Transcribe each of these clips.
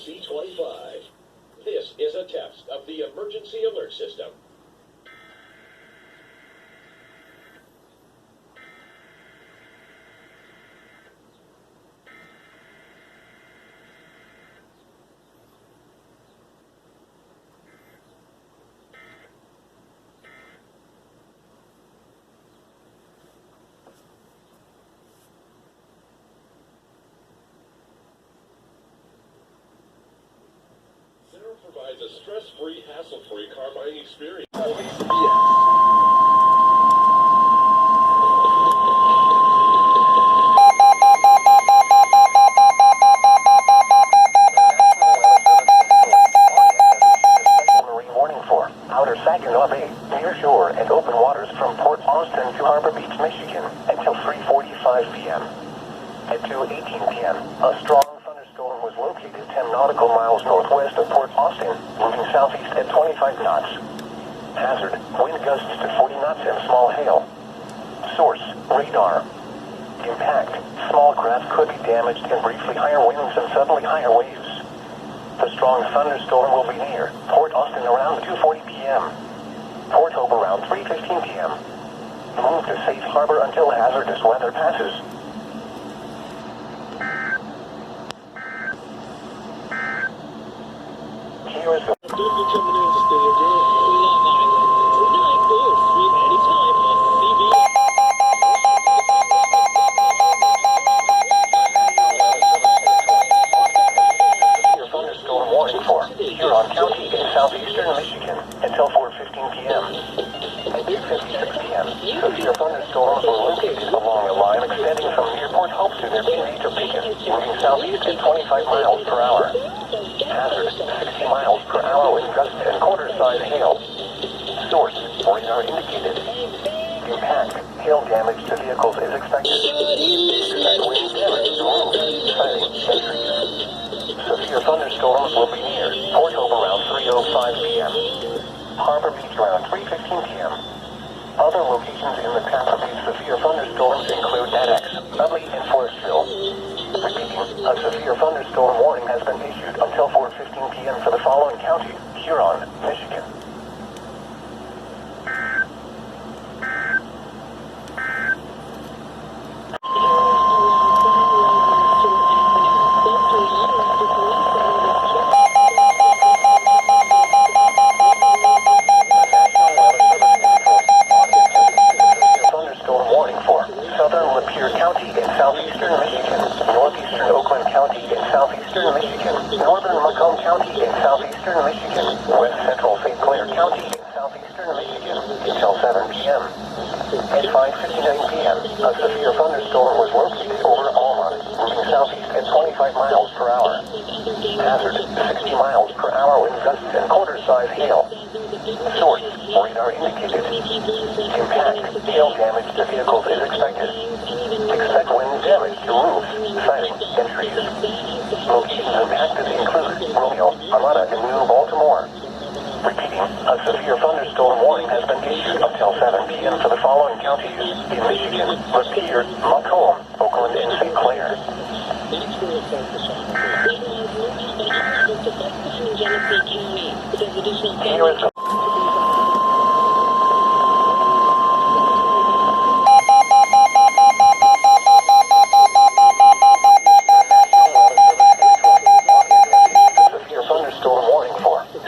C25. This is a test of the emergency alert system. Provides a stress-free, hassle-free car buying experience. TV EAS. Outer Saginaw Bay, near shore and open waters from Port Austin to Harbor Beach, Michigan, until 3:45 p.m. At 2:18 p.m., a strong thunderstorm was located 10 nautical miles northwest of Port Austin, moving southeast at 25 knots. Hazard, wind gusts to 40 knots and small hail. Source, radar. Impact, small craft could be damaged and briefly higher winds and suddenly higher waves. The strong thunderstorm will be near Port Austin around 2:40 p.m. Port Hope around 3:15 p.m. Move to safe harbor until hazardous weather passes. Here is the County in southeastern Michigan until 4:15 p.m. At 2:56 p.m., severe thunderstorms were located along a line extending from near Port Hope to near Topeka, moving southeast at 25 miles per hour. Hazard, 60 miles per hour wind gusts and quarter-size hail. Source, radar indicated. Impact, hail damage to vehicles is expected. Expect wind damage to roads, siding, and trees. Severe thunderstorms will be near Port Hope around 3:05 p.m. Harbor Beach around 3:15 p.m. Other locations in the path of these severe thunderstorms include X, Dudley, and Forestville. Repeating, a severe thunderstorm warning has been issued until 4:15 p.m. for the following counties: Huron, Michigan. Northern Macomb County in southeastern Michigan, west central St. Clair County in southeastern Michigan, until 7 p.m. At 5:59 p.m., a severe thunderstorm was located over Alma, moving southeast at 25 miles per hour. Hazard, 60 miles per hour wind gusts and quarter-size hail. Source, radar indicated. Impact, hail damage to vehicles is expected. Expect wind damage to roofs, siding, and trees. Locations impacted include Romeo, Armada, and New Baltimore. Repeating, a severe thunderstorm warning has been issued until 7 p.m. for the following counties in Michigan: Lapeer, Macomb, Oakland, and St. Clair. Here is the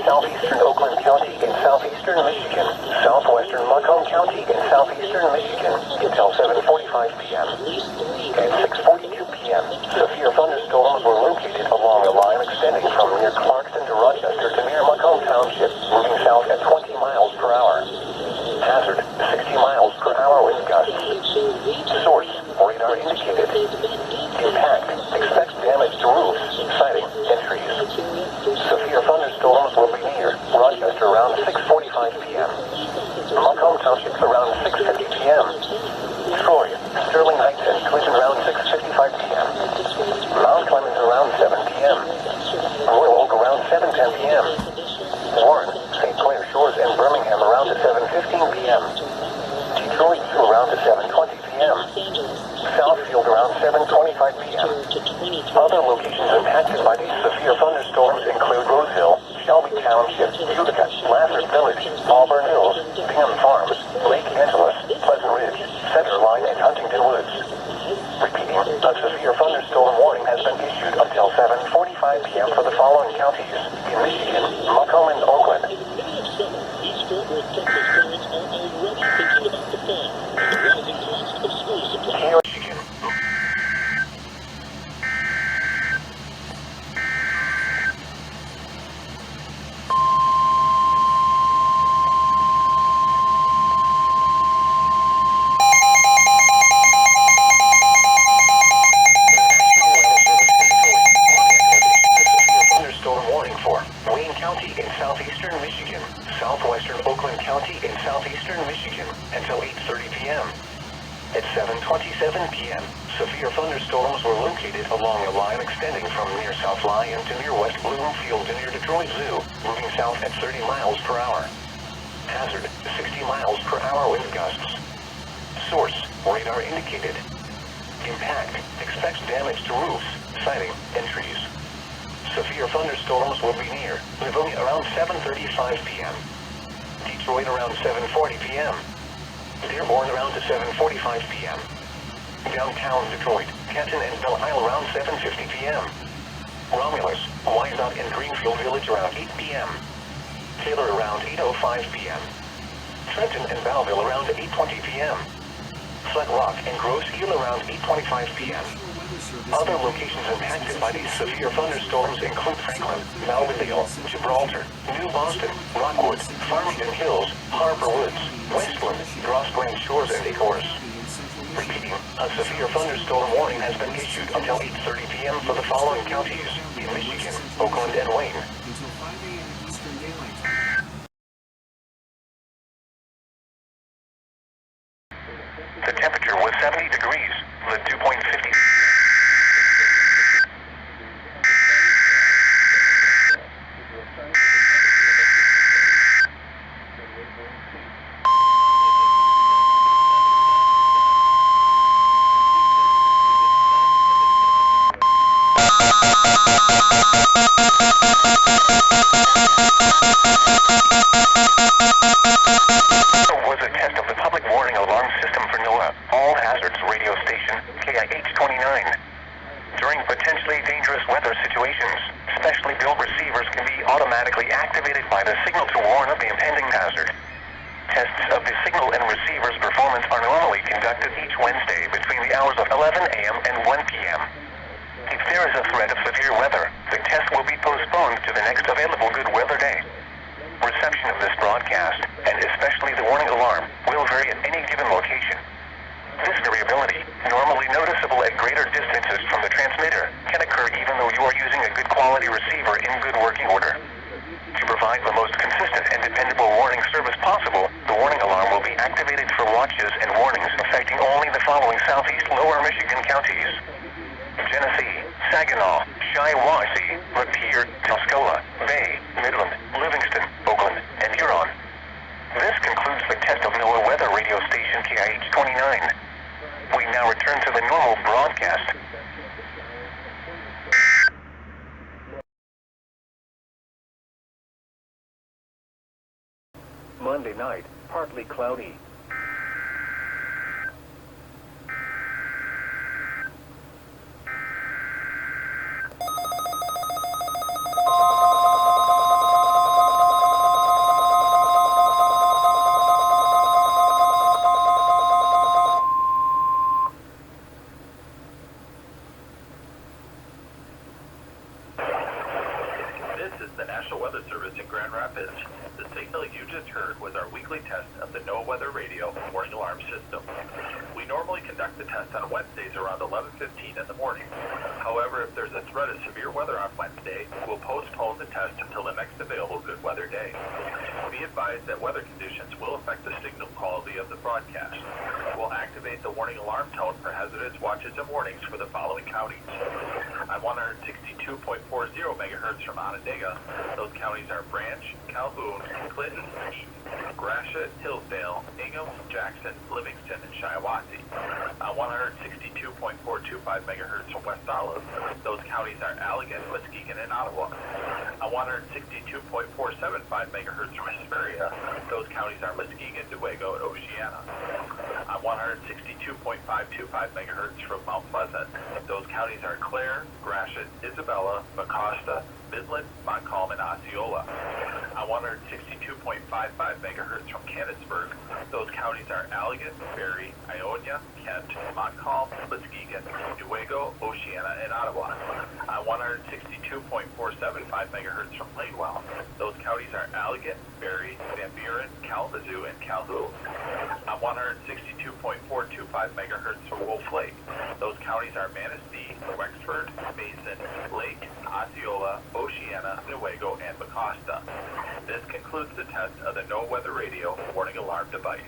southeastern Oakland County in southeastern Michigan, southwestern Macomb County in southeastern Michigan until 7:45 p.m. At 6:42 p.m., severe thunderstorms were located along a line extending from near Clarkston to Rochester to near Macomb Township, moving south at 20 miles per hour. Hazard, 60 miles per hour wind gusts. Source, radar indicated. Impact, expect damage to roofs, siding, and trees. Severe thunderstorms will be near Rochester around 6:45 p.m. Macomb Township around 6:50 p.m. Troy, Sterling Heights, and Clinton around 6:55 p.m. Mount Clemens around 7 p.m. Royal Oak around 7:10 p.m. Warren, St. Clair Shores, and Birmingham around 7:15 p.m. Detroit around 7:20 p.m. Southfield around 7:25 p.m. Other locations impacted by these severe thunderstorms thunderstorms include Roseville, Shelby Township, Utica, Lazarus Village, Auburn Hills, Bingham Farms, Lake Angeles, Pleasant Ridge, Center Line, and Huntington Woods. Repeating, a severe thunderstorm warning has been issued until 7:45 p.m. for the following counties: in Michigan, Macomb, and Oakland. These Fort Worth, Texas parents are already thinking about the fall and the rising cost of school supplies. Michigan. Southeastern Michigan, southwestern Oakland County in southeastern Michigan until 8:30 p.m. At 7:27 p.m., severe thunderstorms were located along a line extending from near South Lyon to near West Bloomfield to near Detroit Zoo, moving south at 30 miles per hour. Hazard, 60 miles per hour wind gusts. Source, radar indicated. Impact, expects damage to roofs, siding, and trees. Severe thunderstorms will be near Livonia around 7:35 p.m. Detroit around 7:40 p.m. Dearborn around 7:45 p.m. Downtown Detroit, Canton, and Belle Isle around 7:50 p.m. Romulus, Wyandotte, and Greenfield Village around 8 p.m. Taylor around 8:05 p.m. Trenton and Belleville around 8:20 p.m. Flat Rock and Grosse Ile around 8:25 p.m. Other locations impacted by these severe thunderstorms include Franklin, Malverdale, Gibraltar, New Boston, Rockwood, Farmington Hills, Harbor Woods, Westland, Grosse Pointe Shores, and Ecorse. Repeating, a severe thunderstorm warning has been issued until 8:30 p.m. for the following counties: in Michigan, Oakland, and Wayne. Until 5 a.m. Eastern Daylight Time. The temperature was 70 degrees, the dew point 50. Was a test of the public warning alarm system for NOAA, all hazards radio station, KIH-29. During potentially dangerous weather situations, specially built receivers can be automatically activated by the signal to warn of the impending hazard. Tests of the signal and receiver's performance are normally conducted each Wednesday between the hours of 11 a.m. and 1 p.m. If there is a threat of severe weather, the test will be postponed to the next available good weather day. Reception of this broadcast, and especially the warning alarm, will vary at any given location. This variability, normally noticeable at greater distances from the transmitter, can occur even though you are using a good quality receiver in good working order. To provide the most consistent and dependable warning service possible, the warning alarm will be activated for watches and warnings affecting only the following southeast lower Michigan counties: Genesee, Saginaw, Shiawassee, Lapeer, Tuscola, Bay, Midland, Livingston, Oakland, and Huron. This concludes the test of NOAA weather radio station KIH-29. We now return to the normal broadcast. Monday night, partly cloudy. This is the National Weather Service in Grand Rapids. The signal you just heard was our weekly test of the NOAA Weather Radio warning alarm system. We normally conduct the test on Wednesdays around 11:15 in the morning. However, if there's a threat of severe weather on Wednesday, we'll postpone the test until the next available good weather day. Be advised that weather conditions will affect the signal quality of the broadcast. We'll activate the warning alarm tone for hazardous watches and warnings for the following counties. On 162.40 megahertz from Onondaga, those counties are Branch, Calhoun, Clinton, Eaton, Gratiot, Hillsdale, Ingham, Jackson, Livingston, and Shiawassee. On 162.425 megahertz from West Olive, those counties are Allegan, Muskegon, and Ottawa. On 162.475 megahertz from Hesperia, those counties are Muskegon, Newaygo, and Oceana. On 162.525 megahertz from Mount Pleasant, those counties are Clare, Gratiot, Isabella, Mecosta, Midland, Montcalm, and Osceola. On 162.55 megahertz from Canonsburg, those counties are Allegan, Barrie, Ionia, Kent, Montcalm, Muskegon, Newaygo, Oceana, and Ottawa. On 162.475 megahertz from Lakewell, those counties are Allegan, Barrie, Van Buren, Kalamazoo, and Calhoun. On 162.425 megahertz from Wolf Lake, those counties are Manistee, Wexford, Mason, Lake, Osceola, Oceana, Newaygo, and Mecosta. This concludes the test of the No Weather Radio warning alarm device.